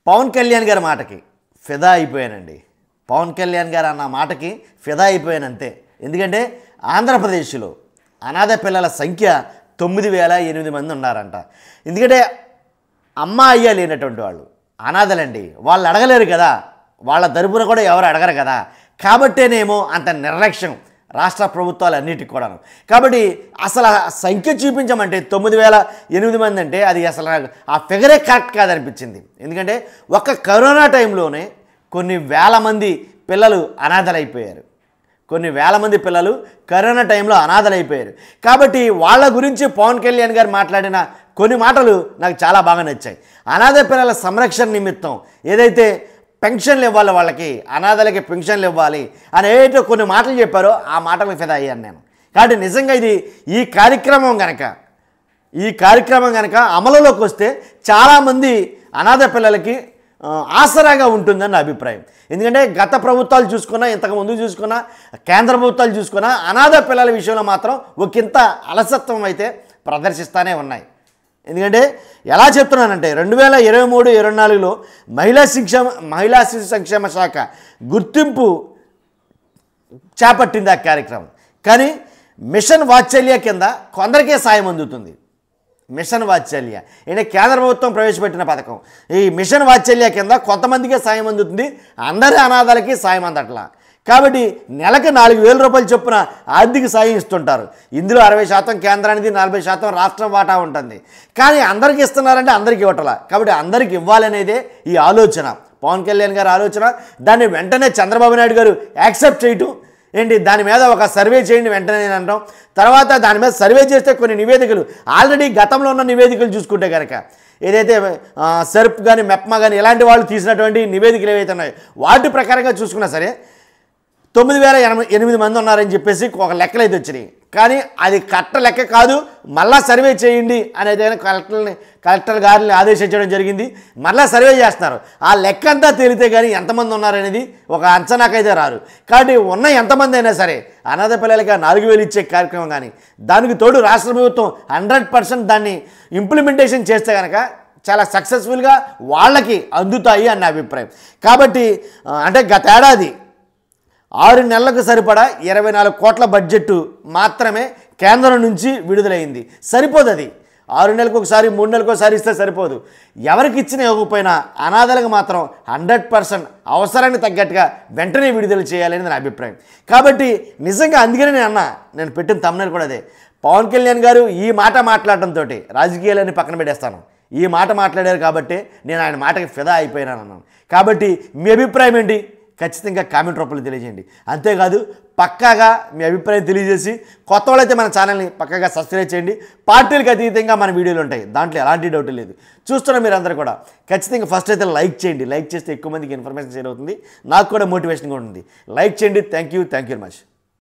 పవన్ కళ్యాణ్ గారి మాటకి ఫిదా అయిపోయానండి. పవన్ కళ్యాణ్ గారు అన్న మాటకి ఫిదా అయిపోయాను అంతే. ఎందుకంటే ఆంధ్రప్రదేశ్లో అనాథ పిల్లల సంఖ్య 9,008 మంది ఉన్నారంట. ఎందుకంటే అమ్మ అయ్య లేనటువంటి వాళ్ళు అనాథలండి. వాళ్ళు అడగలేరు కదా, వాళ్ళ తరపున కూడా ఎవరు అడగరు కదా. కాబట్టేనేమో అంత నిర్లక్ష్యం రాష్ట్ర ప్రభుత్వాలు అన్నిటికి కూడాను. కాబట్టి అసలు ఆ సంఖ్య చూపించమంటే 9,008 మంది అంటే అది అసలు ఆ ఫిగరే కరెక్ట్ కాదనిపించింది. ఎందుకంటే ఒక్క కరోనా టైంలోనే కొన్ని వేల మంది పిల్లలు అనాథలైపోయారు. కొన్ని వేల మంది పిల్లలు కరోనా టైంలో అనాథలైపోయారు. కాబట్టి వాళ్ళ గురించి పవన్ కళ్యాణ్ గారు మాట్లాడిన కొన్ని మాటలు నాకు చాలా బాగా నచ్చాయి. అనాథ పిల్లల సంరక్షణ నిమిత్తం ఏదైతే పెన్షన్లు ఇవ్వాలి, వాళ్ళకి అనాథలకి పెన్షన్లు ఇవ్వాలి అని ఏదైతే కొన్ని మాటలు చెప్పారో ఆ మాటలకు ఫిదా అయ్యాను నేను. కాబట్టి నిజంగా ఇది ఈ కార్యక్రమం కనుక అమలులోకి వస్తే చాలామంది అనాథ పిల్లలకి ఆసరాగా ఉంటుందని నా అభిప్రాయం. ఎందుకంటే గత ప్రభుత్వాలు చూసుకున్నా, ఇంతకు ముందు చూసుకున్నా, కేంద్ర ప్రభుత్వాలు చూసుకున్నా అనాథ పిల్లల విషయంలో మాత్రం ఒకంత అలసత్వం అయితే ప్రదర్శిస్తూనే ఉన్నాయి. ఎందుకంటే ఎలా చెప్తున్నానంటే 2023-24లో మహిళా శిశు సంక్షేమ శాఖ గుర్తింపు చేపట్టింది ఆ కార్యక్రమం. కానీ మిషన్ వాత్సల్య కింద కొందరికే సాయం అందుతుంది. మిషన్ వాత్సల్య అంటే కేంద్ర ప్రభుత్వం ప్రవేశపెట్టిన పథకం. ఈ మిషన్ వాత్సల్య కింద కొంతమందికే సాయం అందుతుంది, అందరి అనాథాలకి సాయం అందట్లా. కాబట్టి నెలకు 4,000 రూపాయలు చొప్పున ఆర్థిక సాయం ఇస్తుంటారు. ఇందులో 60% కేంద్రానికి, 40% రాష్ట్రం వాటా ఉంటుంది. కానీ అందరికీ ఇస్తున్నారంటే అందరికీ ఇవ్వట్లా. కాబట్టి అందరికీ ఇవ్వాలనేదే ఈ ఆలోచన, పవన్ కళ్యాణ్ గారి ఆలోచన. దాన్ని వెంటనే చంద్రబాబు నాయుడు గారు యాక్సెప్ట్ చేయటం ఏంటి, దాని మీద ఒక సర్వే చేయండి వెంటనే అంటాం. తర్వాత దాని మీద సర్వే చేస్తే కొన్ని నివేదికలు ఆల్రెడీ గతంలో ఉన్న నివేదికలు చూసుకుంటే కనుక ఏదైతే సెర్ప్ కానీ మెప్మా కానీ ఇలాంటి వాళ్ళు తీసినటువంటి నివేదికలు ఏవైతే ఉన్నాయో వాటి ప్రకారంగా చూసుకున్నా సరే 9,008 మంది ఉన్నారని చెప్పేసి ఒక లెక్కలు అయితే వచ్చినాయి. కానీ అది కరెక్ట్ లెక్క కాదు, మళ్ళా సర్వే చేయండి అనేది కలెక్టర్ గారిని ఆదేశించడం జరిగింది. మళ్ళీ సర్వే చేస్తున్నారు. ఆ లెక్క అంతా తేలితే కానీ ఎంతమంది ఉన్నారనేది ఒక అంచనాకైతే రారు. కాబట్టి ఉన్న ఎంతమంది అయినా సరే అనాథ పిల్లలకి 4,000 ఇచ్చే కార్యక్రమం కానీ దానికి తోడు రాష్ట్ర ప్రభుత్వం 100% దాన్ని ఇంప్లిమెంటేషన్ చేస్తే కనుక చాలా సక్సెస్ఫుల్గా వాళ్ళకి అందుతాయి అన్న అభిప్రాయం. కాబట్టి అంటే గత ఏడాది 6 నెలలకు సరిపడా 24 కోట్ల బడ్జెట్ మాత్రమే కేంద్రం నుంచి విడుదలైంది. సరిపోదు. అది 6 నెలలకు ఒకసారి, 3 నెలలకు ఒకసారి ఇస్తే సరిపోదు. ఎవరికి ఇచ్చినా ఇవ్వకపోయినా అనాథలకు మాత్రం 100% అవసరానికి తగ్గట్టుగా వెంటనే విడుదల చేయాలని నా అభిప్రాయం. కాబట్టి నిజంగా అందుకనే నేను పెట్టిన థంబ్నెయిల్ కూడా అదే. పవన్ కళ్యాణ్ గారు ఈ మాట మాట్లాడటంతో రాజకీయాలన్నీ పక్కన పెట్టేస్తాను. ఈ మాట మాట్లాడారు కాబట్టి నేను ఆయన మాటకి ఫిదా అయిపోయినాను అన్నాను. కాబట్టి మీ అభిప్రాయం ఏంటి ఖచ్చితంగా కామెంట్ రూపంలో తెలియజేయండి. అంతేకాదు పక్కాగా మీ అభిప్రాయం తెలియజేసి కొత్త వాళ్ళైతే మన ఛానల్ని పక్కాగా సబ్స్క్రైబ్ చేయండి. పార్టీలకు అతీతంగా మన వీడియోలు ఉంటాయి, దాంట్లో ఎలాంటి డౌట్ లేదు. చూస్తున్న మీరందరూ కూడా ఖచ్చితంగా ఫస్ట్ అయితే లైక్ చేయండి. లైక్ చేస్తే ఎక్కువ మందికి ఇన్ఫర్మేషన్ షేర్ అవుతుంది, నాకు కూడా మోటివేషన్గా ఉంటుంది. లైక్ చేయండి. Thank you very much.